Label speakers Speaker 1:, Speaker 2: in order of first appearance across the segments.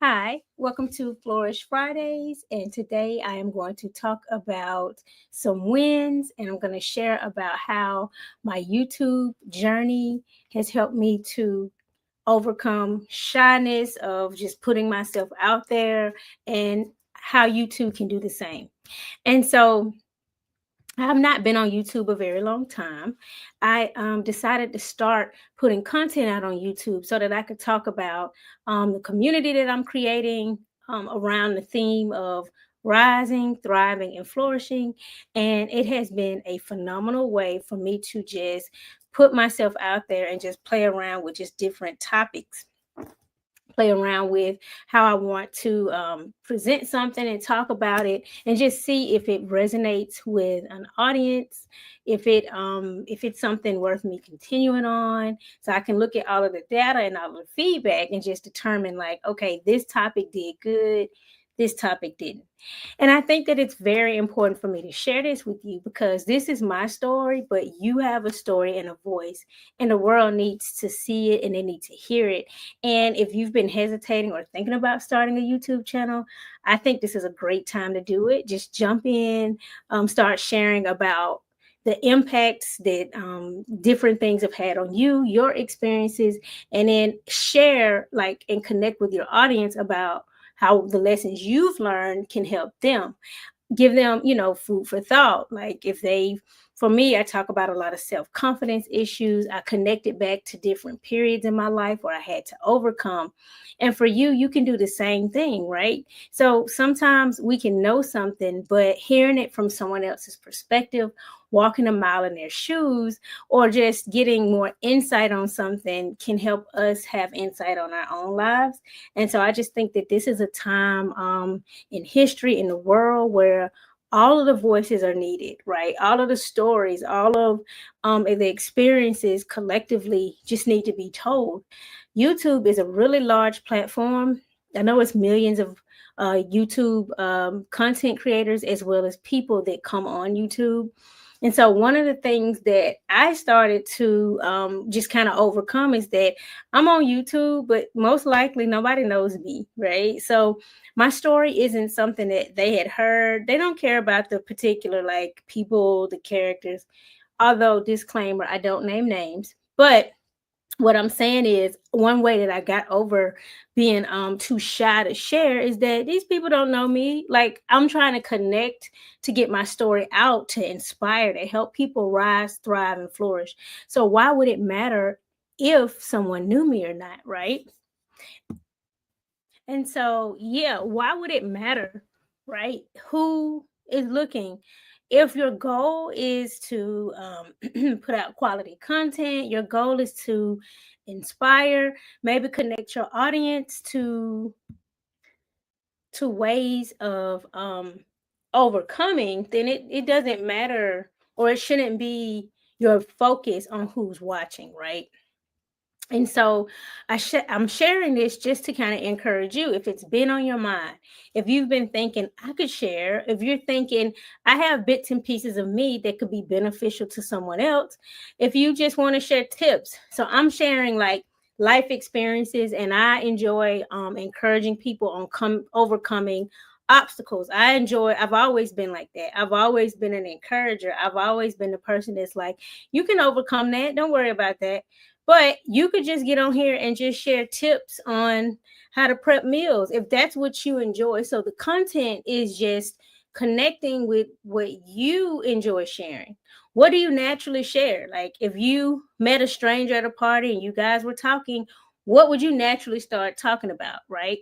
Speaker 1: Hi, welcome to Flourish Fridays. And today I am going to talk about some wins and I'm going to share about how my YouTube journey has helped me to overcome shyness of just putting myself out there and how YouTube can do the same. And so I've not been on YouTube a very long time. I decided to start putting content out on YouTube so that I could talk about the community that I'm creating around the theme of rising, thriving, and flourishing. And it has been a phenomenal way for me to just put myself out there and just play around with just different topics, play around with how I want to present something and talk about it, and just see if it resonates with an audience, if it's something worth me continuing on. So I can look at all of the data and all of the feedback and just determine like, okay, this topic did good, this topic didn't. And I think that it's very important for me to share this with you because this is my story, but you have a story and a voice, and the world needs to see it and they need to hear it. And if you've been hesitating or thinking about starting a YouTube channel, I think this is a great time to do it. Just jump in, start sharing about the impacts that different things have had on you, your experiences, and then share like and connect with your audience about how the lessons you've learned can help them, give them, food for thought. Like if they, for me, I talk about a lot of self-confidence issues. I connected back to different periods in my life where I had to overcome. And for you, you can do the same thing, right? So sometimes we can know something, but hearing it from someone else's perspective, walking a mile in their shoes, or just getting more insight on something can help us have insight on our own lives. And so I just think that this is a time in history, in the world, where all of the voices are needed, right? All of the stories, all of the experiences collectively just need to be told. YouTube is a really large platform. I know it's millions of YouTube content creators as well as people that come on YouTube. And so one of the things that I started to just kind of overcome is that I'm on YouTube, but most likely nobody knows me, right? So my story isn't something that they had heard. They don't care about the particular like people, the characters. Although disclaimer, I don't name names. But what I'm saying is one way that I got over being too shy to share is that these people don't know me. Like I'm trying to connect to get my story out, to inspire, to help people rise, thrive, and flourish. So why would it matter if someone knew me or not, right? And so, yeah, why would it matter, right? Who is looking? If your goal is to put out quality content, your goal is to inspire, maybe connect your audience to ways of overcoming, then it doesn't matter, or it shouldn't be your focus on who's watching, right? And so I'm sharing this just to kind of encourage you. If it's been on your mind, if you've been thinking I could share, if you're thinking I have bits and pieces of me that could be beneficial to someone else, if you just want to share tips. So I'm sharing like life experiences, and I enjoy encouraging people on overcoming obstacles. I've always been like that. I've always been an encourager. I've always been the person that's like, you can overcome that. Don't worry about that. But you could just get on here and just share tips on how to prep meals if that's what you enjoy. So the content is just connecting with what you enjoy sharing. What do you naturally share? Like if you met a stranger at a party and you guys were talking, what would you naturally start talking about, right?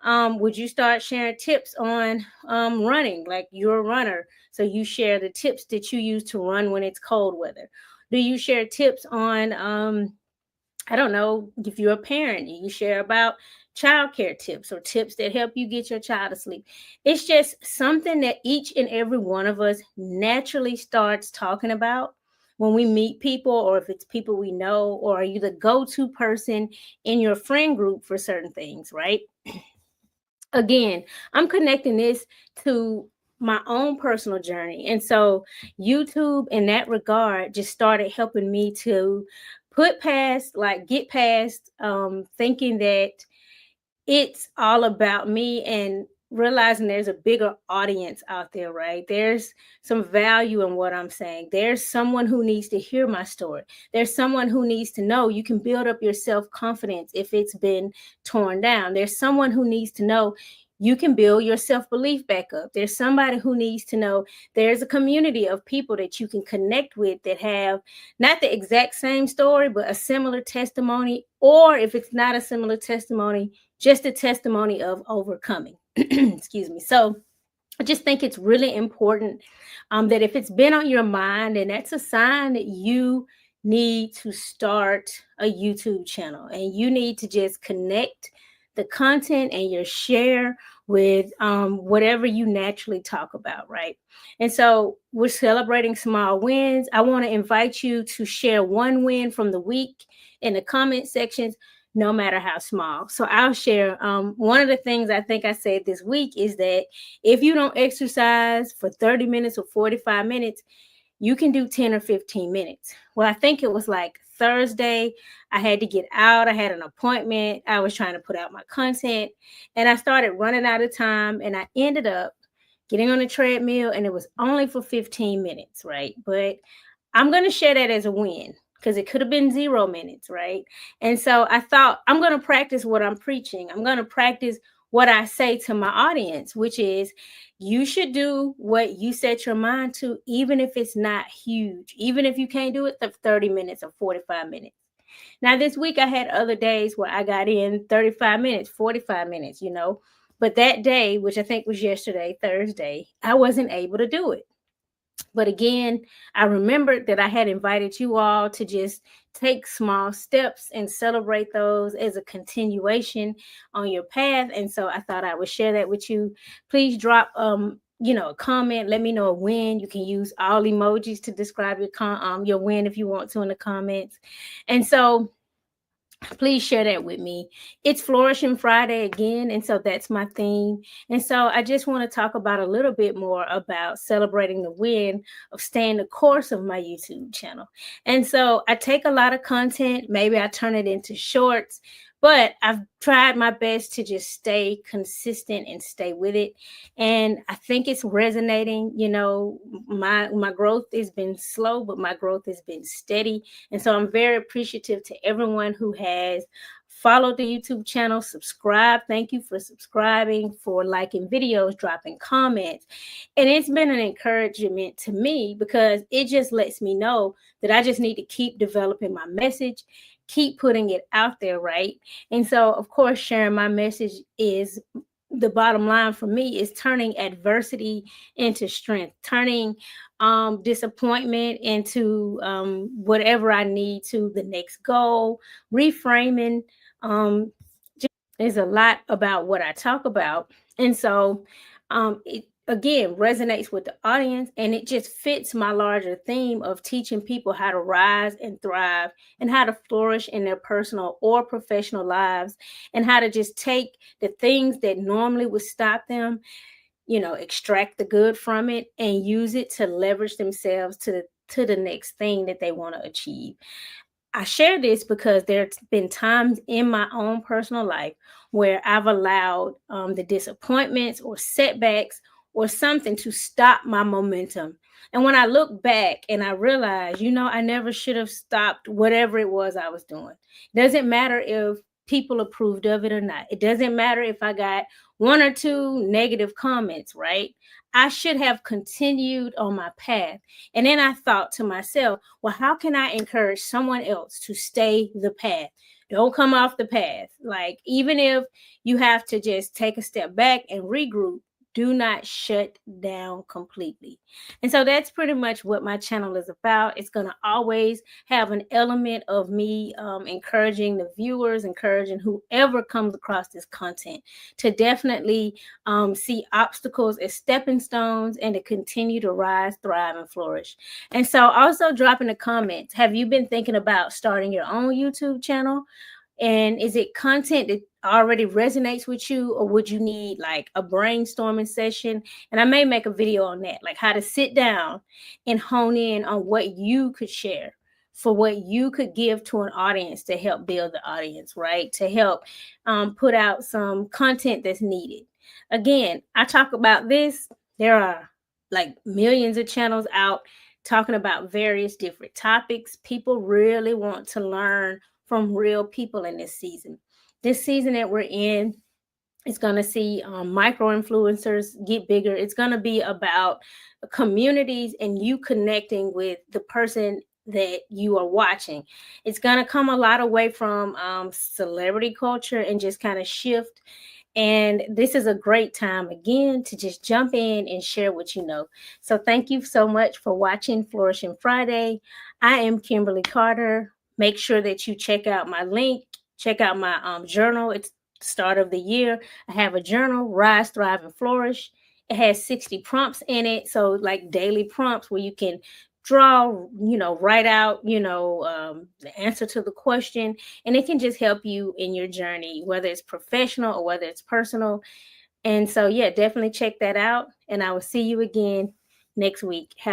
Speaker 1: Would you start sharing tips on running? Like you're a runner, so you share the tips that you use to run when it's cold weather. Do you share tips on I don't know, if you're a parent, you share about childcare tips or tips that help you get your child to sleep. It's just something that each and every one of us naturally starts talking about when we meet people, or if it's people we know, or are you the go-to person in your friend group for certain things, right? Again, I'm connecting this to my own personal journey. And so YouTube in that regard just started helping me to get past thinking that it's all about me and realizing there's a bigger audience out there, right? There's some value in what I'm saying. There's someone who needs to hear my story. There's someone who needs to know you can build up your self-confidence if it's been torn down. There's someone who needs to know you can build your self-belief back up. There's somebody who needs to know there's a community of people that you can connect with that have not the exact same story, but a similar testimony, or if it's not a similar testimony, just a testimony of overcoming. Excuse me. So I just think it's really important that if it's been on your mind, and that's a sign that you need to start a YouTube channel and you need to just connect the content and your share with whatever you naturally talk about, right? And so we're celebrating small wins. I want to invite you to share one win from the week in the comment sections, no matter how small. So I'll share one of the things I think I said this week is that if you don't exercise for 30 minutes or 45 minutes, you can do 10 or 15 minutes. Well, I think it was like Thursday. I had to get out. I had an appointment. I was trying to put out my content and I started running out of time and I ended up getting on a treadmill and it was only for 15 minutes, right? But I'm going to share that as a win because it could have been 0 minutes, right? And so I thought I'm going to practice what I'm preaching. I'm going to practice what I say to my audience, which is you should do what you set your mind to, even if it's not huge, even if you can't do it for 30 minutes or 45 minutes. Now, this week I had other days where I got in 35 minutes, 45 minutes, but that day, which I think was yesterday, Thursday, I wasn't able to do it. But again, I remembered that I had invited you all to just take small steps and celebrate those as a continuation on your path. And so I thought I would share that with you. Please drop a comment. Let me know a win. You can use all emojis to describe your win if you want to in the comments. And so please share that with me. It's Flourishing Friday again, and so that's my theme. And so I just want to talk about a little bit more about celebrating the win of staying the course of my YouTube channel. And so I take a lot of content, maybe I turn it into shorts, but I've tried my best to just stay consistent and stay with it. And I think it's resonating. My growth has been slow, but my growth has been steady. And so I'm very appreciative to everyone who has followed the YouTube channel, subscribe. Thank you for subscribing, for liking videos, dropping comments. And it's been an encouragement to me because it just lets me know that I just need to keep developing my message, keep putting it out there, right? And so, of course, sharing my message is the bottom line for me is turning adversity into strength, turning disappointment into whatever I need to the next goal, reframing. There's a lot about what I talk about. And so it again resonates with the audience and it just fits my larger theme of teaching people how to rise and thrive and how to flourish in their personal or professional lives and how to just take the things that normally would stop them, extract the good from it and use it to leverage themselves to the next thing that they want to achieve. I share this because there's been times in my own personal life where I've allowed the disappointments or setbacks or something to stop my momentum. And when I look back and I realize, I never should have stopped whatever it was I was doing. It doesn't matter if people approved of it or not. It doesn't matter if I got one or two negative comments, right? I should have continued on my path. And then I thought to myself, well, how can I encourage someone else to stay the path? Don't come off the path. Like, even if you have to just take a step back and regroup, do not shut down completely. And so that's pretty much what my channel is about. It's going to always have an element of me encouraging the viewers, encouraging whoever comes across this content to definitely see obstacles as stepping stones and to continue to rise, thrive, and flourish. And so also drop in the comments, have you been thinking about starting your own YouTube channel? And is it content that already resonates with you, or would you need like a brainstorming session? And I may make a video on that, like how to sit down and hone in on what you could share for what you could give to an audience to help build the audience, right? To help put out some content that's needed. Again, I talk about this. There are like millions of channels out talking about various different topics. People really want to learn from real people in this season. This season that we're in, it's going to see micro influencers get bigger. It's going to be about communities and you connecting with the person that you are watching. It's going to come a lot away from celebrity culture and just kind of shift. And this is a great time again to just jump in and share what you know. So thank you so much for watching Flourishing Friday. I am Kimberly Carter. Make sure that you check out my link, check out my journal. It's the start of the year. I have a journal, Rise, Thrive, and Flourish. It has 60 prompts in it. So like daily prompts where you can draw, write out, the answer to the question, and it can just help you in your journey, whether it's professional or whether it's personal. And so, yeah, definitely check that out. And I will see you again next week.